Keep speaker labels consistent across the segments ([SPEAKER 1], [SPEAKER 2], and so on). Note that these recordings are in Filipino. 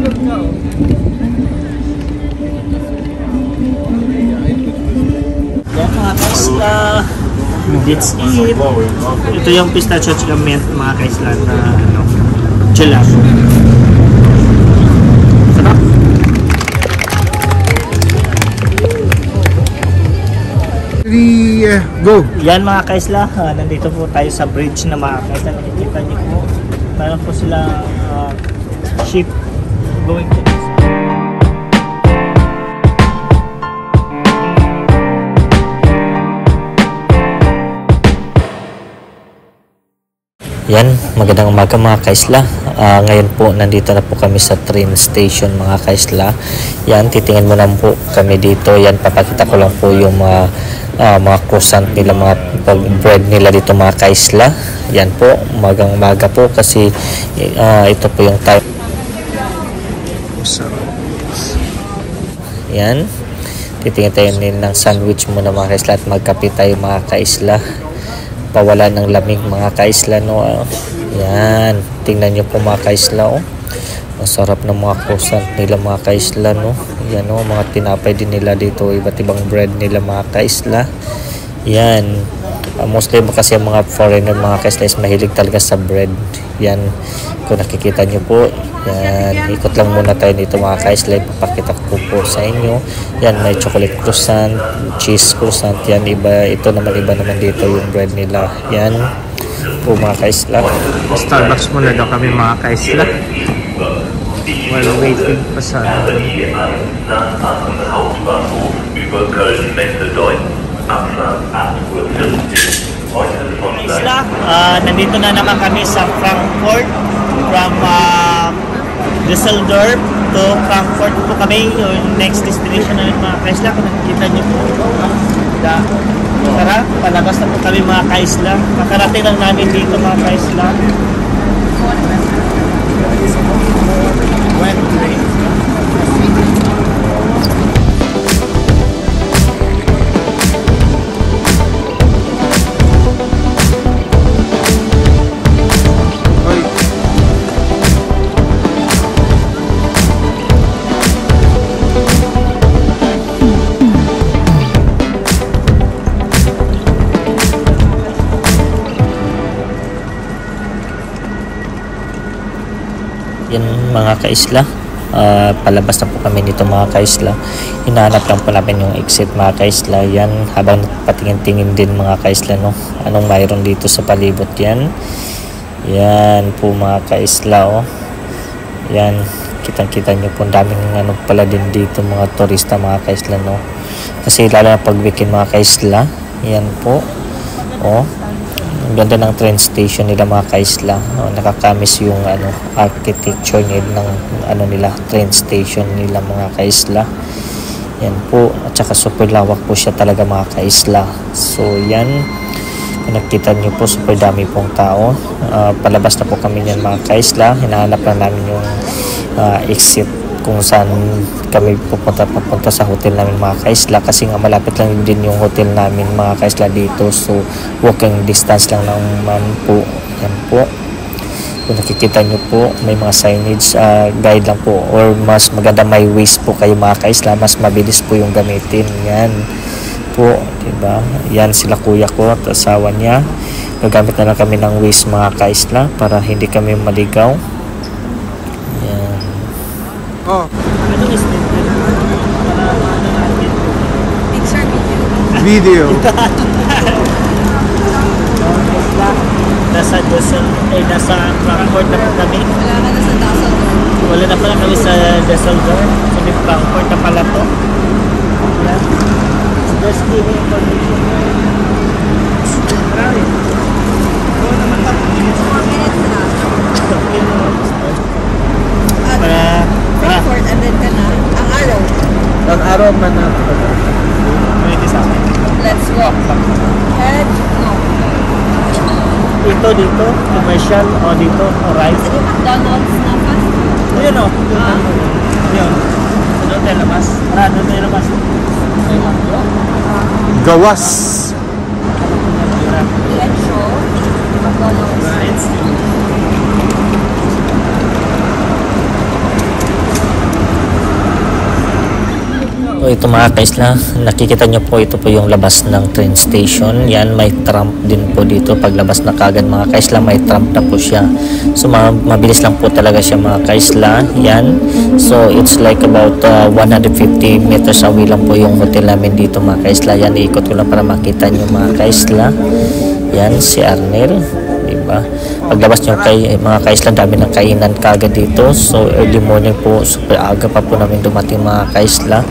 [SPEAKER 1] Yan mga kaisla. That's it. Ito yung pistachio at mint mga kaisla na gelato. Sarap.
[SPEAKER 2] Go!
[SPEAKER 1] Yan mga kaisla, nandito po tayo sa bridge na mga kaisla. Nakikita niyo po, meron po sila ship going to this.
[SPEAKER 3] Yan, magandang umaga mga kaisla. Ngayon po, nandito na po kami sa train station mga kaisla. Yan, titingin mo lang po kami dito. Yan, papakita ko lang po yung mga croissant nila, mga bread nila dito mga kaisla. Yan po, umagang umaga po kasi ito po yung time. Yan, titingin tayo ng sandwich muna mga kaisla at magkape tayo mga kaisla. Pawala ng lamig mga kaisla, no? Yan, tingnan nyo po mga kaisla, oh. Masarap ng mga croissant nila mga kaisla, no? Yan, oh, mga tinapay din nila dito, iba't ibang bread nila mga kaisla. Yan, mostly kasi ang mga foreigner mga kaisla is mahilig talaga sa bread. Yan, kung nakikita nyo po, yan, ikot lang muna tayo dito mga kaisla. Ipapakita ko po sa inyo. Yan, may chocolate croissant, cheese croissant. Yan, iba naman dito yung bread nila. Yan po mga kaisla.
[SPEAKER 1] Starbucks muna daw kami mga kaisla while waiting pa sa kaisla. Nandito na naman kami sa Frankfurt from Düsseldorf to Frankfurt po kami, yung next destination na mga kaisla. Kung nakikita nyo po, tara, palabas na po kami mga kaisla. Makarating lang namin dito mga kaisla.
[SPEAKER 3] Yan mga kaisla, palabas na po kami dito mga kaisla. Hinahanap lang po namin yung exit mga kaisla. Yan, habang patingin-tingin din mga kaisla, no? Anong mayroon dito sa palibot yan. Yan po mga kaisla, oh. Yan, kitang-kita nyo po, daming ano pala din dito mga turista mga kaisla, no? Kasi lalo na pag weekend mga kaisla. Yan po, oh. Ang ganda ng train station nila mga kaisla. Nakakamis yung architecture nila ng nila, train station nila mga kaisla. Yan po, at saka super lawak po siya talaga mga kaisla. So yan, kung nakita nyo po, super dami pong tao. Palabas na po kami yan mga kaisla. Hinahanap lang namin yung exit kung saan kami papunta sa hotel namin mga kaisla, kasi nga malapit lang din yung hotel namin mga kaisla dito, so walking distance lang naman po. Yan po, kung nakikita nyo po, may mga signage, guide lang po, or mas maganda may Waze po kayo mga kaisla, mas mabilis po yung gamitin. Yan po, diba? Yan sila kuya ko at asawa niya, gagamit na lang kami ng Waze mga kaisla para hindi kami maligaw. Yan.
[SPEAKER 2] Oh.
[SPEAKER 1] Ano is it?
[SPEAKER 4] Picture
[SPEAKER 2] Video.
[SPEAKER 1] Nasa Frankfurt na po kami.
[SPEAKER 4] Wala ka na sa Düsseldorf.
[SPEAKER 1] Wala na pala kami sa Düsseldorf. Sabi Frankfurt na pala to. Yan. Just giving information. Marami. Oo naman na.
[SPEAKER 4] 4 minutes na. Frankfurt and then ka na. Ang araw.
[SPEAKER 1] Ang araw man na. Pwede sa akin.
[SPEAKER 4] Let's walk. Head, no.
[SPEAKER 1] Ito dito, commercial o dito, o right.
[SPEAKER 4] Kasi yung McDonald's na fast food.
[SPEAKER 1] Ayun o. Ayun. Doon tayo labas. Doon tayo labas.
[SPEAKER 2] Gawas.
[SPEAKER 4] Let's show. McDonald's.
[SPEAKER 1] Right.
[SPEAKER 3] O ito mga kaisla, nakikita nyo po, ito po yung labas ng train station. Yan, may tramp din po dito. Paglabas na kagad mga kaisla, may tramp na po siya. So mabilis lang po talaga siya mga kaisla. Yan, so it's like about 150 meters away lang po yung hotel namin dito mga kaisla. Yan, iikot ko lang para makita nyo mga kaisla. Yan, si Arnel, diba? Paglabas nyo kay mga kaisla, dami ng kainan kagad dito. So early morning po, super aga pa po namin dumating mga kaisla.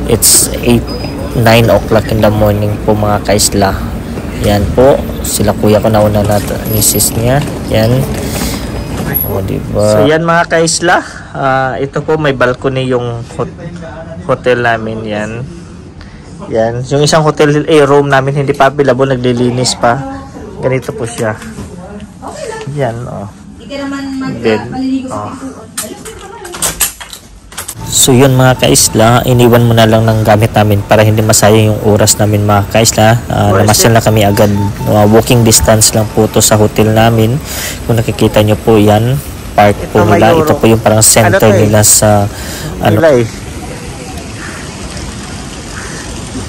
[SPEAKER 3] It's 9 o'clock in the morning po mga kaisla. Yan po, sila kuya ko nauna na misis niya. Yan, o diba?
[SPEAKER 1] So yan mga kaisla, ito po may balcony yung hotel namin. Yan, yan, yung isang hotel room namin hindi pa available, naglilinis pa. Ganito po siya. Yan, oh. Bed. Oh.
[SPEAKER 3] So yun mga kaisla, iniwan mo na lang ng gamit namin para hindi masayang yung oras namin mga kaisla. Namasyal na kami agad. Walking distance lang po to sa hotel namin. Kung nakikita nyo po yan, park po nila. Ito po yung parang center nila sa ano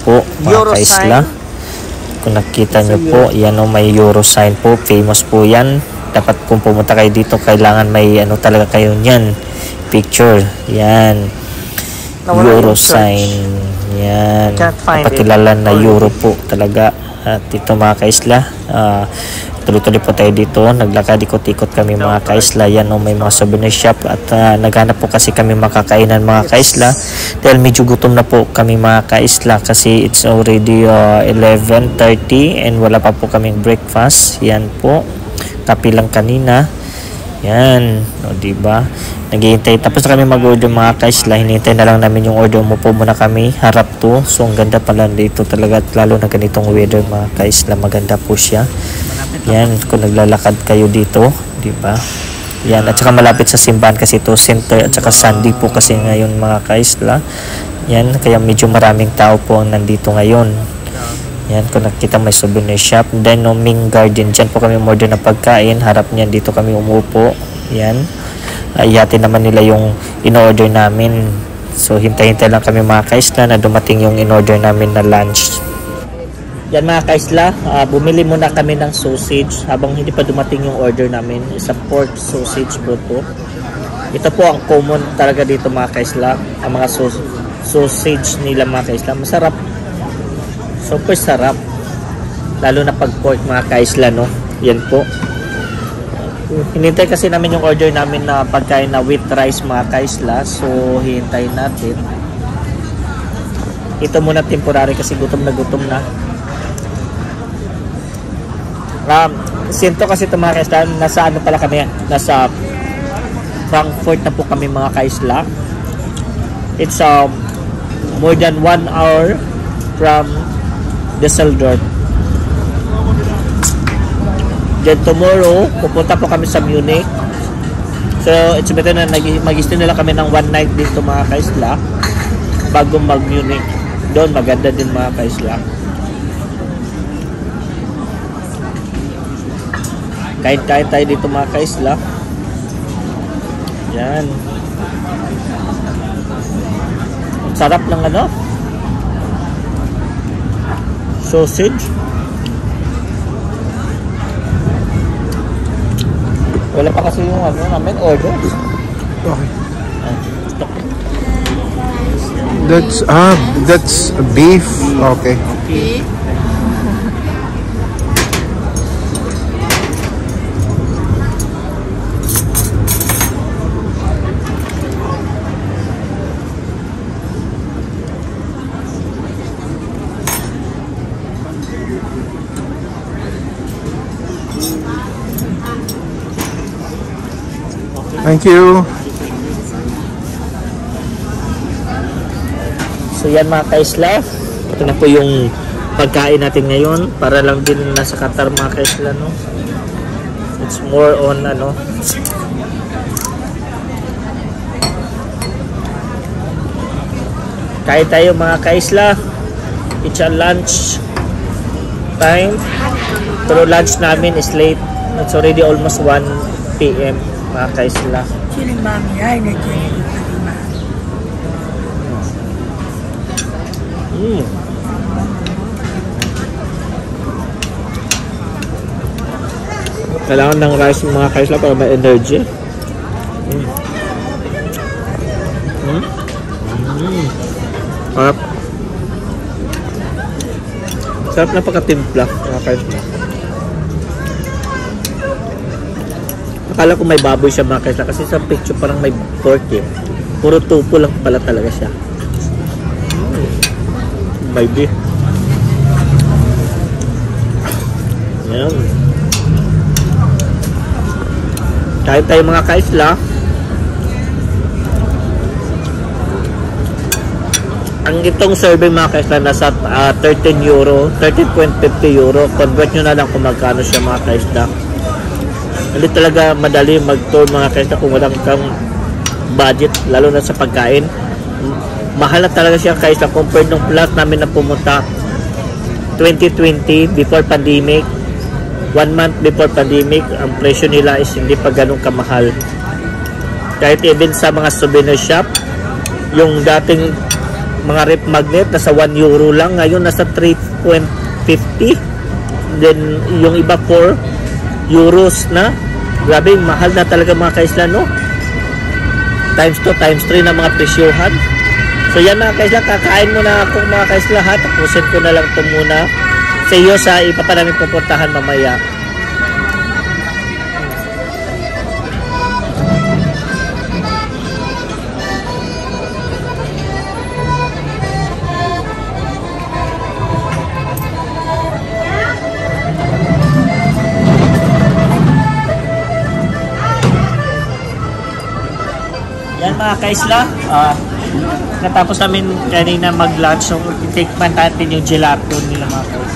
[SPEAKER 3] po mga kaisla. Kung nakita nyo po, yan o, may Euro sign po. Famous po yan. Dapat kung pumunta kayo dito, kailangan may ano talaga kayo niyan. Picture. Yan. Euro sign. Yan. Napakilala na Euro po talaga. At ito mga kaisla, tuloy-tuloy po tayo dito. Naglakad, ikot-ikot kami mga kaisla. Yan o, may mga souvenir shop. At naghanap po kasi kami makakainan mga kaisla. Dahil medyo gutom na po kami mga kaisla. Kasi it's already 11:30 and wala pa po kaming breakfast. Yan po. Kapi lang kanina. Yan, o diba? Naghihintay, tapos na kami mag-order mga kaisla. Hinihintay na lang namin yung order. Umupo muna kami, harap to. So ang ganda pala dito talaga, lalo na ganitong weather mga kaisla, maganda po siya. Yan, kung naglalakad kayo dito, diba? Yan, at saka malapit sa simbahan kasi ito, center at saka Sunday po kasi ngayon mga kaisla. Yan, kaya medyo maraming tao po ang nandito ngayon. Yan, kung nakita may souvenir shop. Then, no, Ming Garden. Diyan po kami order na pagkain. Harap niyan, dito kami umupo. Yan. Iyatin naman nila yung in-order namin. So, hintay-hintay lang kami mga kaisla na dumating yung in-order namin na lunch.
[SPEAKER 1] Yan mga kaisla, bumili muna kami ng sausage habang hindi pa dumating yung order namin. Isa pork sausage po to. Ito po ang common talaga dito mga kaisla. Ang mga sausage nila mga kaisla. Masarap. Super sarap. Lalo na pag pork mga kaisla, no? Yan po. Hinintay kasi namin yung order namin na pagkain na with rice mga kaisla. So, hintayin natin. Ito muna temporary kasi gutom na. Sinto kasi ito mga kaisla. Nasa ano pala kami? Nasa Frankfurt na po kami mga kaisla. It's more than 1 hour from Düsseldorf. Then tomorrow, pupunta po kami sa Munich. So, it's better na mag-stay nila kami ng 1 night dito mga kaisla bago mag-Munich. Doon, maganda din mga kaisla. Kain-kain tayo dito mga kaisla. Yan. Ang sarap ng ano? Sausage. Wala pa kasi yung ano namin order.
[SPEAKER 2] Okay. That's beef. Okay. Thank you.
[SPEAKER 1] So yan mga kaisla, ito na po yung pagkain natin ngayon para lang din nasa Qatar mga kaisla, no? It's more on ano, kain tayo mga kaisla. It's a lunch time, pero lunch namin is late. It's already almost 1 PM mga kaisla. Kailangan ng rice ng mga kaisla para may energy. Sarap. Sarap na pagkatimpla mga kaisla. Akala ko may baboy siya mga kaisla kasi sa picture parang may pork eh. Puro tupo lang pala talaga siya. May beef. Yan. Kahit tayo mga kaisla, ang itong survey mga kaisla nasa 13 euro, 13.50 euro. Convert nyo na lang kung magkano siya mga kaisla. Hindi talaga madali mag-tour mga kaisla kung walang kang budget, lalo na sa pagkain. Mahal na talaga siya kaisla compared nung last namin na pumunta 2020 before pandemic. 1 month before pandemic, ang presyo nila is hindi pa ganun kamahal. Kahit even sa mga souvenir shop, yung dating mga rep magnet nasa 1 euro lang, ngayon nasa 3.50. Then yung iba 4 euros na. Grabe, mahal na talaga mga kaisla, no? Times 2, times 3 na mga presyohan. So yan mga kaisla, kakain muna ako mga kaisla ha. Tapusin ko na lang ito muna sa iyo sa iba pa namin pupuntahan mamaya. Yan mga kaisla, natapos namin kanina mag-lunch, so i-take natin yung gelato nila mga kaisla.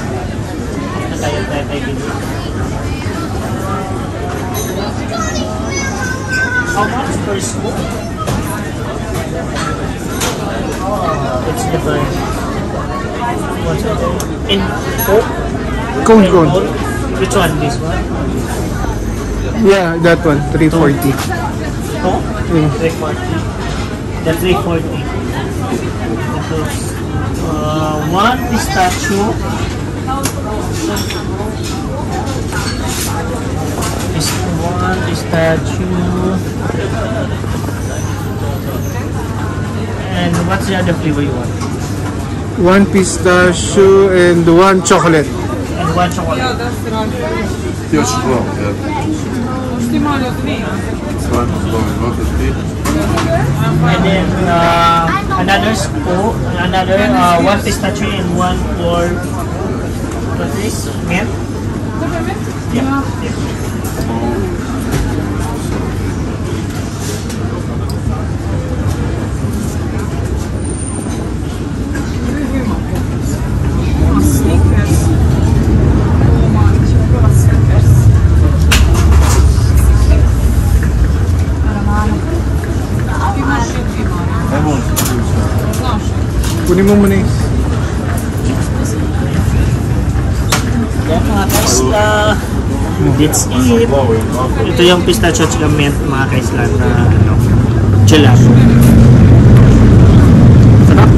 [SPEAKER 1] Tayo bili. How much per scoop? Oh, it's different. What's it? In Coke?
[SPEAKER 2] Cone.
[SPEAKER 1] Which one? This one?
[SPEAKER 2] Yeah, that one. 340.
[SPEAKER 1] Oh? 340. The 340. One pistachio. This one pistachio. And what's the other flavor you want?
[SPEAKER 2] 1 pistachio and 1 chocolate.
[SPEAKER 1] And 1 chocolate.
[SPEAKER 5] Još blom, ja.
[SPEAKER 1] And then another scoop, another 1 pistachio and 1 for what's this? Milk? Yeah.
[SPEAKER 2] Kunin mo muna yun.
[SPEAKER 1] Yan mga kaisla. That's it. Ito yung pistachio at mint mga kaisla na gelato. Sarap.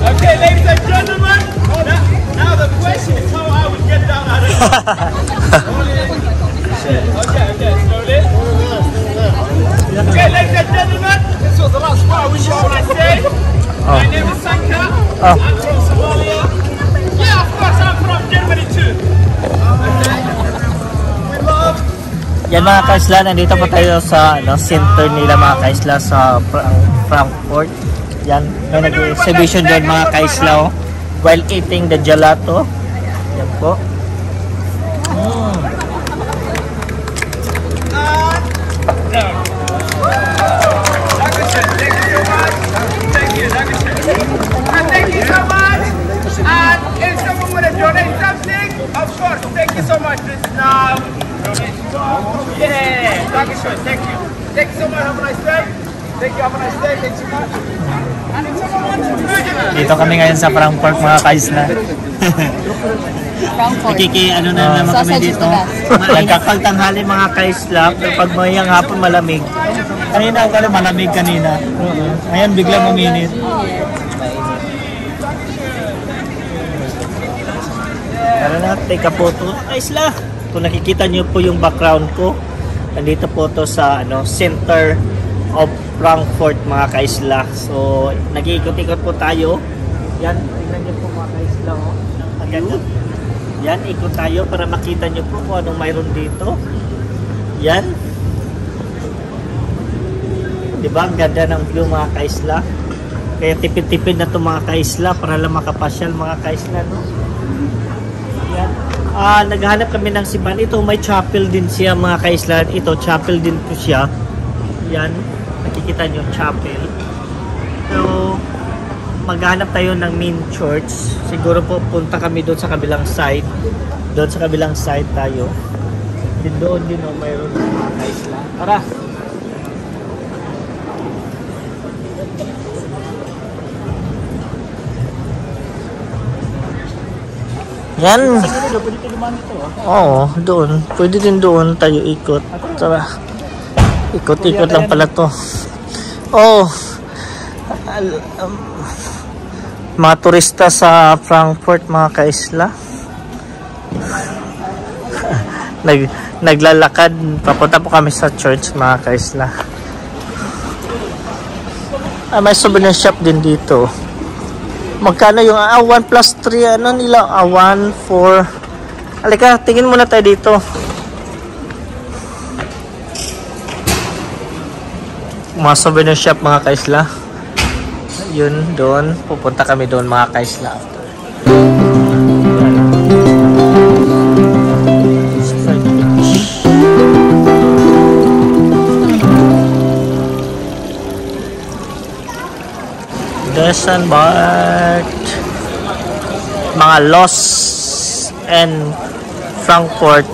[SPEAKER 6] Okay, ladies and gentlemen, now the question is how I would get down out of it. Okay, slowly. Okay, ladies and gentlemen, this was the last part. I wish you all a nice day. My name is Sanka. I'm from Somalia. Yeah, of course, I'm from Germany too. We love.
[SPEAKER 1] Yan mga kaisla, nandito po tayo sa center nila mga kaisla sa Frankfurt. Yan, may nag-exhibition dyan mga kaisla while eating the gelato. Yan po.
[SPEAKER 6] Thank you so much. And if someone would have donated something, of course, thank you so much. This is now donation. Yeah, thank you. Thank you so much. Have a nice day. Thank you. Have a nice day. Thank you so much. And if someone wants to
[SPEAKER 1] Dito kami ngayon sa Frankfurt mga kaisla.
[SPEAKER 4] Frankfurt.
[SPEAKER 1] Ano na naman kami
[SPEAKER 4] Sausage is
[SPEAKER 1] dito.
[SPEAKER 4] the best.
[SPEAKER 1] Nagkakagtanghali mga ka-isla. Pag mayang hapon malamig. Kanina ako malamig kanina. Ngayon biglang uminit. Tara na, take a photo. Ka-isla. Kung nakikita nyo po yung background ko, nandito po to sa center of Frankfurt mga ka-isla. So, nag-iikot-ikot po tayo. Yan, tingnan nyo po mga ka-isla. Oh. Ang ganda. Yan, ikot tayo para makita nyo po kung anong mayroon dito. Yan. Diba? Ang ganda ng view mga ka-isla. Kaya tipid-tipid na to mga ka-isla para lang makapasyal mga ka-isla. No? Yan. Naghahanap kami ng simbahan. Ito may chapel din siya mga ka-isla. Ito chapel din po siya. Yan. Nakikita nyo chapel. So, maghanap tayo ng main church. Siguro po punta kami doon sa kabilang side. Doon sa kabilang side tayo. Din doon din mayroon mga ka-isla. Tara! Yan. Oo, doon. Pwede din doon tayo ikot. Tara. Ikot-ikot lang pala to. Oh. Mga turista sa Frankfurt mga ka-isla. Naglalakad. Papunta po kami sa church mga ka-isla. May souvenir shop din dito. Magkano yung 1 plus 3 ano nila? 1, 4. Halika, tingin muna tayo dito. Mga souvenir shop mga ka-isla. Yun, doon. Pupunta kami doon mga ka-isla after. Desenbart. Mga Los and Frankfurt.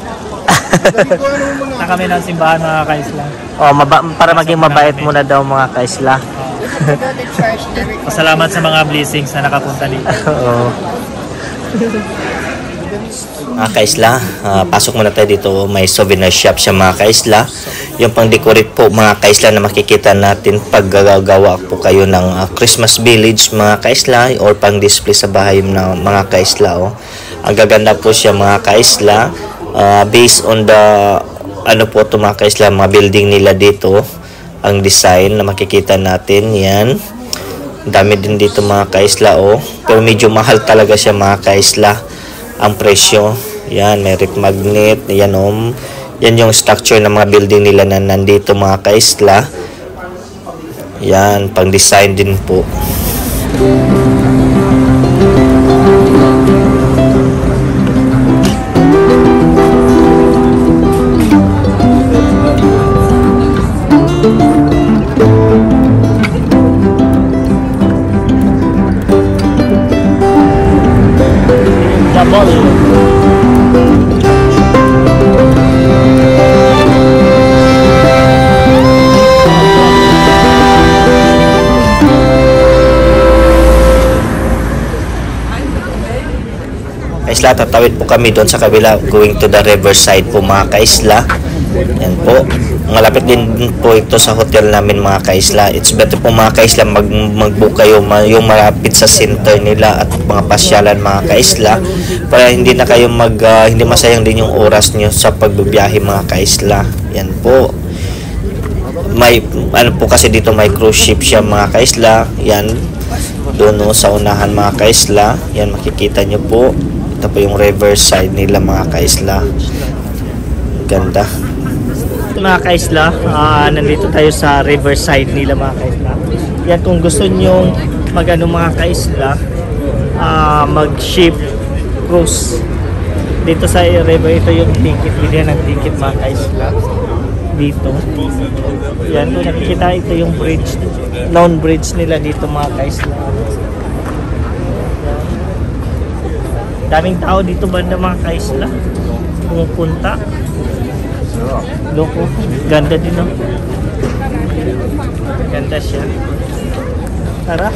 [SPEAKER 1] Na kami ng simbahan mga ka-isla. Para maging mabait muna daw mga ka-isla. Pasalamat sa mga blessings na nakapunta dito. Oo.
[SPEAKER 3] Mga ka-isla, pasok muna tayo dito. May souvenir shop siya mga ka-isla. Yung pang decorate po mga ka-isla na makikita natin pag gagawa po kayo ng Christmas village mga ka-isla or pang display sa bahay ng mga ka-isla. Oh. Ang gaganda po siya mga ka-isla. Based on the po ito mga ka-isla, mga building nila dito. Ang design na makikita natin, yan. Dami din dito mga ka-isla, oh. Pero medyo mahal talaga siya mga ka-isla. Ang presyo, yan, may rip magnet, yan, oh. Yan yung structure ng mga building nila na nandito mga ka-isla. Yan, pang design din po. Kaisla, tatawid po kami doon sa kabila going to the riverside po mga kaisla. Yan po, malapit din po ito sa hotel namin mga kaisla. It's better po mga kaisla mag-book kayo yung malapit sa center nila at mga pasyalan mga kaisla para hindi na kayo hindi masayang din yung oras nyo sa pagbibiyahe mga kaisla. Yan po, may po kasi dito may cruise ship siya mga kaisla. Yan doon sa unahan mga kaisla, yan makikita nyo po. Ito po yung riverside nila mga kaisla. Ganda.
[SPEAKER 1] Mga kaisla, nandito tayo sa riverside nila mga kaisla. Yan, kung gusto nyo mga kaisla, mag-ship cruise dito sa river, ito yung ticket, bilihan ng ticket mga kaisla dito. Yan, kung nakikita, ito yung bridge, known bridge nila dito mga kaisla. Daming tao dito banda mga kaisla pumupunta. Loko, ganda din no? Ganda siya. Tara.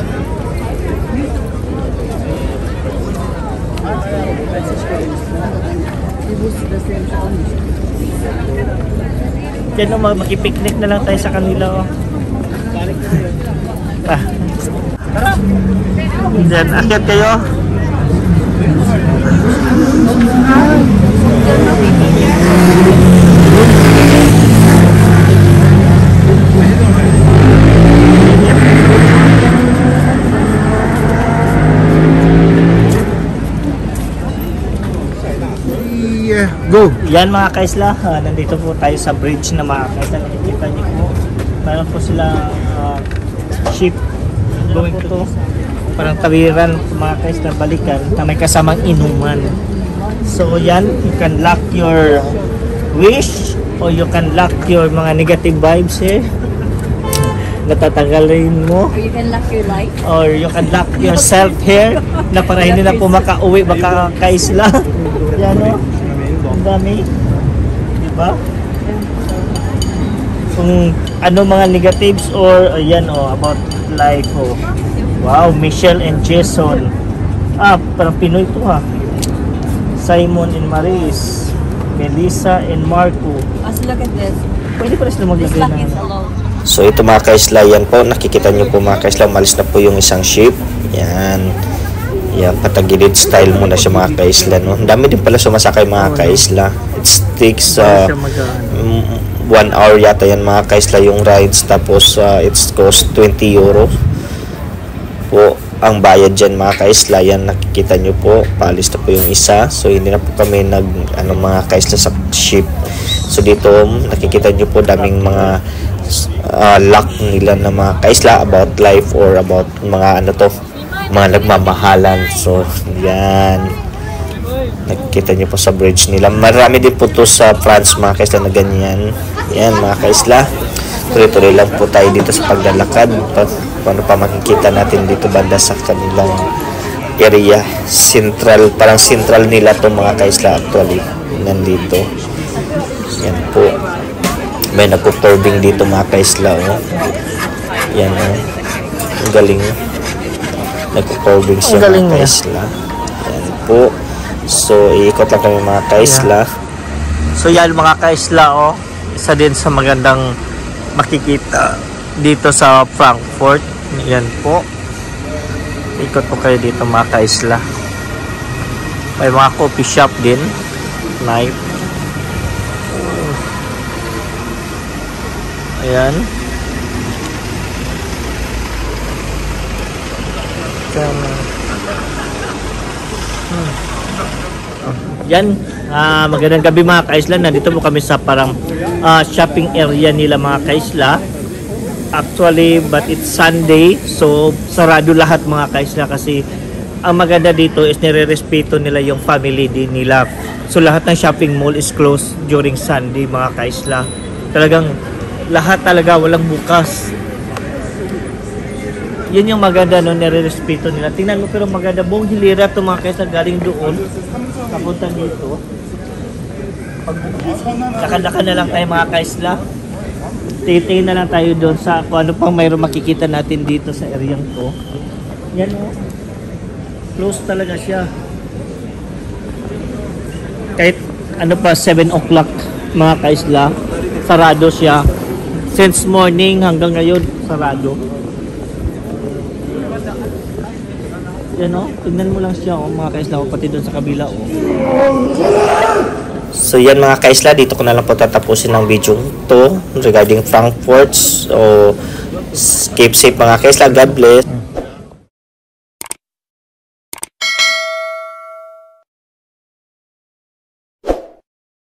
[SPEAKER 1] Yan o, makipiknik na lang tayo sa kanila o. Then, akyat kayo.
[SPEAKER 2] Yeah, go.
[SPEAKER 1] Yan mga kaisla, nandito po tayo sa bridge na mga kaisla. Nakikita niyo po, meron po sila ship going to parang tawiran mga kaisla, balikan na may kasamang inuman. So yan, you can lock your wish or you can lock your mga negative vibes here. Natatanggalin mo.
[SPEAKER 4] Or you can lock your light.
[SPEAKER 1] Or you can lock yourself here na para hindi na po makauwi baka kaisla. Yan o. Ang dami. Diba? Kung ano mga negatives or ayan o, about life o. Wow, Michelle and Jason. Parang Pinoy to ha. Simon and Maris. Melissa and Marco.
[SPEAKER 4] Let's look at this.
[SPEAKER 1] Pwede pa rin sila
[SPEAKER 4] This
[SPEAKER 1] maglagay
[SPEAKER 4] lock
[SPEAKER 1] ng...
[SPEAKER 4] is alone.
[SPEAKER 3] So ito mga kaisla, yan po, nakikita nyo po mga kaisla, umalis na po yung isang ship. Yan. Yan, patagilid style muna siya mga kaisla. No? Ang dami din pala sumasakay mga kaisla. It takes 1 hour yata yan mga kaisla yung rides. Tapos it's cost 20 euro po ang bayad dyan mga kaisla. Yan, nakikita nyo po, paalis na po yung isa. So hindi na po kami mga kaisla sa ship. So dito nakikita nyo po daming mga luck nila na mga kaisla about life or about mga mga nagmamahalan. So yan, nakikita nyo po sa bridge nila. Marami din po to sa France mga kaisla na ganyan. Yan mga kaisla, tuloy-tuloy lang po tayo dito sa paglalakad. Paano pa makikita natin dito banda sa kanilang area, central, parang central nila to mga kaisla actually nandito. Yan po, may nagpo-curving dito mga kaisla oh. Yan oh, ang galing, nagpo-curving siya mga kaisla. Yan po, so iikot lang kami mga kaisla.
[SPEAKER 1] So yan mga kaisla oh, isa din sa magandang makikita dito sa Frankfurt. Yan po, ikot po kayo dito mga kaisla. May mga coffee shop din, knife. Ayan. Yan, magandang gabi mga kaisla. Nandito po kami sa parang shopping area nila mga kaisla. Actually, but it's Sunday, so sarado lahat mga kaisla kasi ang maganda dito is nire-respeto nila yung family din nila. So lahat ng shopping mall is closed during Sunday mga kaisla. Talagang lahat talaga walang bukas. Yun yung maganda no, nire-respeto nila. Tingnan mo, pero maganda buong hilira to mga kaisla, galing doon kapunta dito. Lakad-lakad na lang tayo mga kaisla. Titingin na lang tayo doon sa kung ano pang mayroon makikita natin dito sa areang to. Yan o, close talaga siya. Kahit ano pa 7 o'clock mga kaisla, sarado siya. Since morning hanggang ngayon, sarado. Yan o, tignan mo lang siya o mga kaisla, pati doon sa kabila o.
[SPEAKER 3] So yan mga kaisla, dito ko na lang po tatapusin ang video to regarding Frankfurt. So keep safe mga kaisla, God bless.